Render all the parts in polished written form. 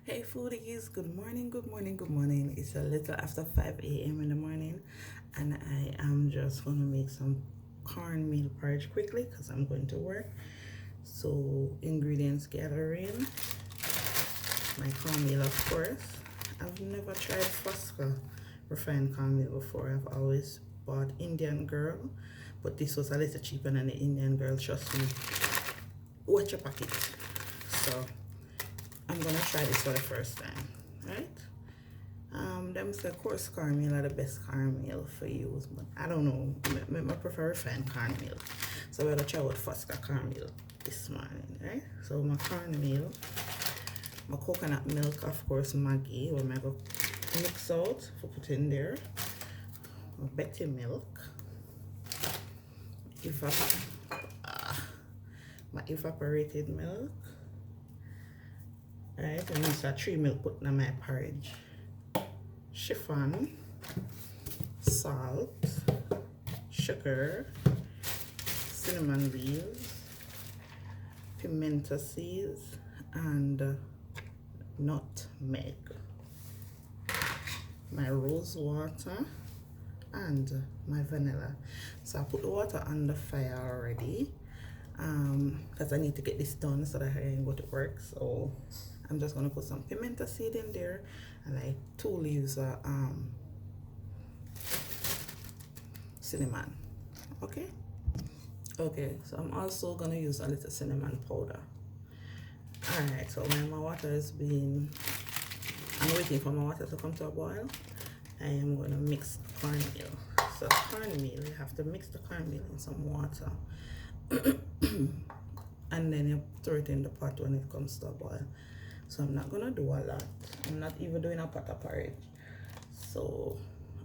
Hey foodies, good morning, good morning, good morning. It's a little after 5 a.m. in the morning, and I am just gonna make some cornmeal porridge quickly because I'm going to work. So, ingredients gathering, my cornmeal, of course. I've never tried Fosca refined cornmeal before. I've always bought Indian Girl, but this was a little cheaper than the Indian Girl, trust me. Watch your pocket. So, I'm gonna try this for the first time, right? Them say coarse cornmeal are the best cornmeal for use, but I don't know. I prefer refined cornmeal. So we're gonna try with Fosca cornmeal this morning, right? So my cornmeal, my coconut milk, of course, Maggie, we're gonna go mix out for put in there. My Betty milk, my evaporated milk. Right, and this is 3 milk put in my porridge. Chiffon, salt, sugar, cinnamon leaves, pimento seeds, and nutmeg. My rose water and my vanilla. So I put the water on the fire already because I need to get this done so that I can go to work. So I'm just gonna put some pimento seed in there and like 2 leaves of cinnamon. Okay, so I'm also gonna use a little cinnamon powder. All right, so when my water is being, I'm waiting for my water to come to a boil. I am gonna mix the cornmeal. So cornmeal, you have to mix the cornmeal in some water and then you throw it in the pot when it comes to a boil. So I'm not gonna do a lot. I'm not even doing a pot of porridge. So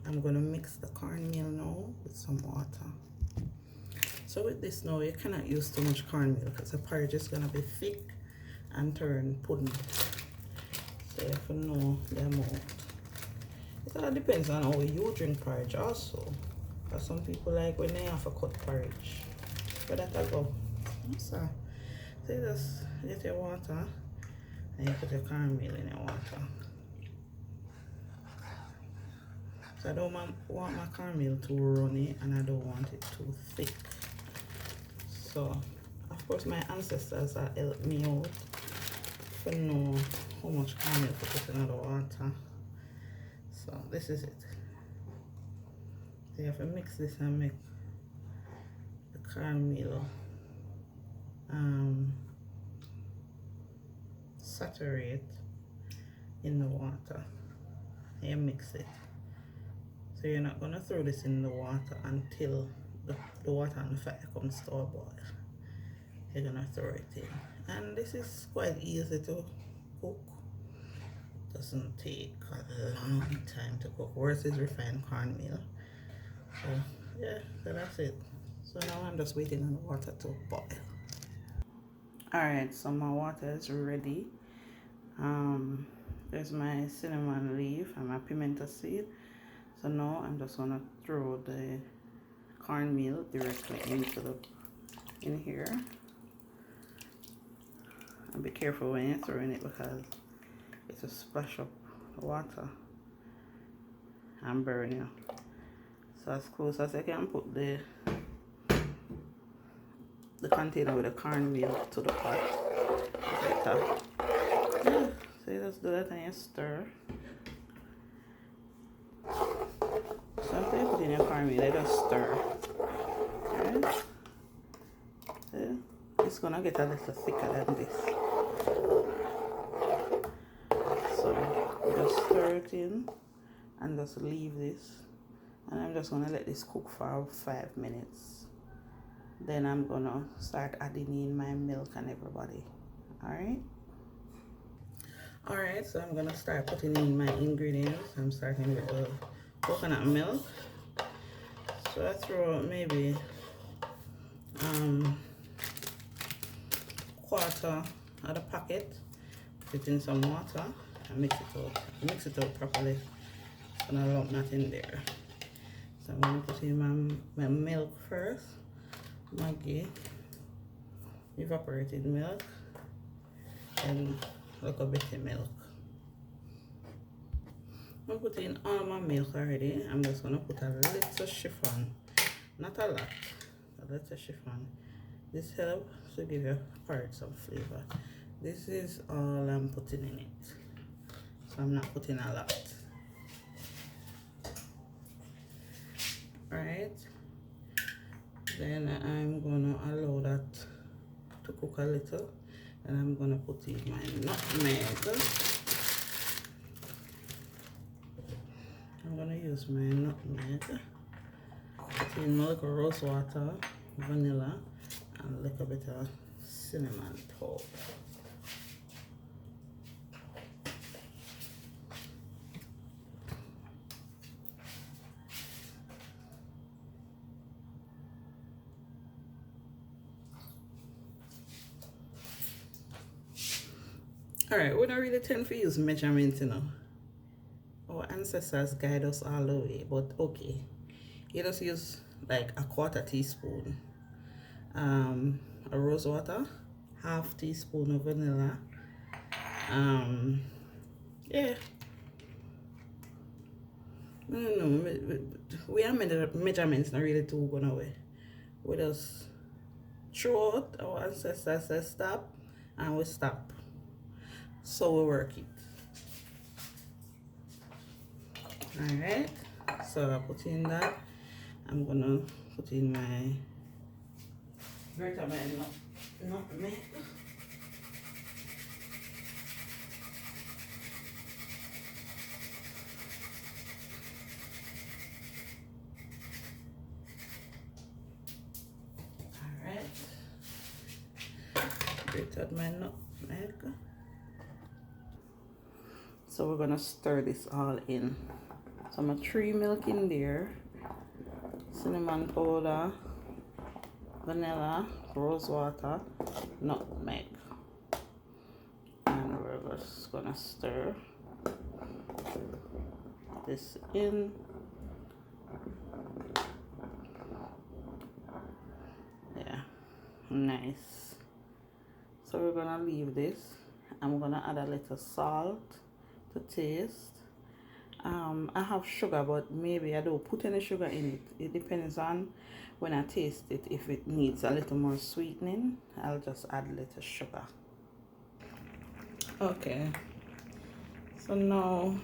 I'm gonna mix the cornmeal now with some water. So with this now, you cannot use too much cornmeal because the porridge is gonna be thick and turn pudding. So you have to know the amount. It all depends on how you drink porridge also. Because some people like when they have a cut porridge. But that'll go. So you just get your water and you put your cornmeal in your water. So I don't want my cornmeal too runny and I don't want it too thick. So of course my ancestors have helped me out to know how much cornmeal to put in the water. So this is it. So you have to mix this and make the cornmeal saturate in the water. And you mix it. So you're not gonna throw this in the water until the water on the fire comes to a boil. You're gonna throw it in. And this is quite easy to cook. Doesn't take a long time to cook. Worse is refined cornmeal. So yeah, so that's it. So now I'm just waiting on the water to boil. Alright, so my water is ready. There's my cinnamon leaf and my pimento seed. So now I'm just gonna throw the cornmeal directly in here. And be careful when you're throwing it because it will splash up the water and burn you. So as close as I can put the container with the cornmeal to the pot. Yeah. So you just do that and you stir. So after you put in your cornmeal, you just stir. Right? Yeah. It's gonna get a little thicker than this. So just stir it in and just leave this. And I'm just gonna let this cook for 5 minutes. Then I'm gonna start adding in my milk and everybody. Alright, so I'm gonna start putting in my ingredients. I'm starting with the coconut milk. So I throw out maybe quarter of the packet, put it in some water and mix it out properly. So now lump that in there. So I'm gonna put in my milk first. Maggie, evaporated milk, and a little bit of milk. I put in all my milk already. I'm just gonna put a little chiffon, not a lot, a little chiffon. This helps to give your porridge some flavor. This is all I'm putting in it, so I'm not putting a lot. Alright, then I'm gonna allow that to cook a little, and I'm gonna put in my nutmeg. I'm gonna use my nutmeg, put in a little rose water, vanilla, and a little bit of cinnamon powder. Alright, we don't really tend to use measurements, you know. Our ancestors guide us all the way, but okay. You just use like a 1/4 teaspoon of rose water, 1/2 teaspoon of vanilla. Yeah. No, we are measurements not really too gone away. We just throw out, our ancestors say stop, and we stop. So we work it. Alright, so I put in that. I'm gonna put in my nutmeg. Alright, grated my nutmeg. So we're gonna stir this all in. So I'm gonna 3 milk in there, cinnamon powder, vanilla, rose water, nutmeg, and we're just gonna stir this in. Yeah, nice. So we're gonna leave this. I'm gonna add a little salt to taste. I have sugar, but maybe I don't put any sugar in it. It depends on when I taste it. If it needs a little more sweetening, I'll just add a little sugar. Okay, so now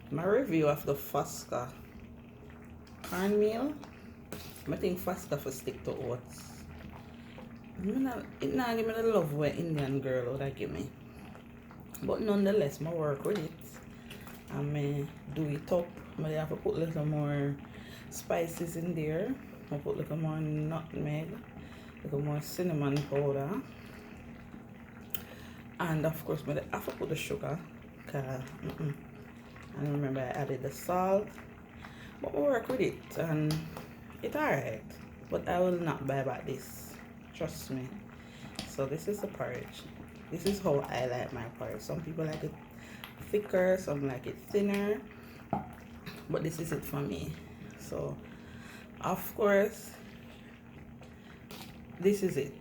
my review of the Fosca cornmeal. I think Fosca for stick to oats. It not give me the love where Indian girl would give me, but nonetheless, I work with it. I may do it up. I have to put a little more spices in there. I put a little more nutmeg, a little more cinnamon powder, and of course I have to put the sugar. And remember I added the salt. But I work with it and it's alright. But I will not buy back this. Trust me. So this is the porridge. This is how I like my porridge. Some people like it thicker, some like it thinner, but this is it for me. So of course this is it.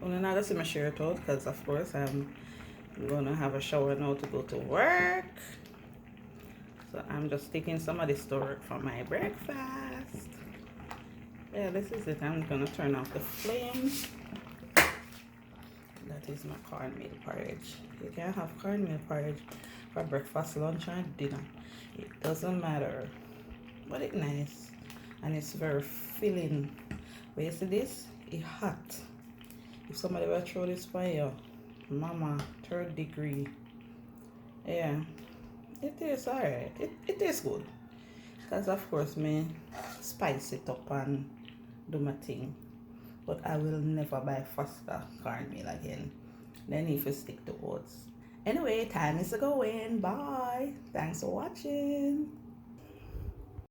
I'm not gonna see my shirt out because of course I'm gonna have a shower now to go to work. So I'm just taking some of this to work for my breakfast. Yeah, this is it. I'm gonna turn off the flames. That is my cornmeal porridge. You can have cornmeal porridge for breakfast, lunch, and dinner. It doesn't matter. But it's nice. And it's very filling. But you see this? It's hot. If somebody will throw this for you, mama, 3rd degree. Yeah. It tastes alright. It tastes good. Because of course me spice it up and do my thing. But I will never buy Fosca cornmeal again. Then if you stick to oats. Anyway, time is going. Bye. Thanks for watching.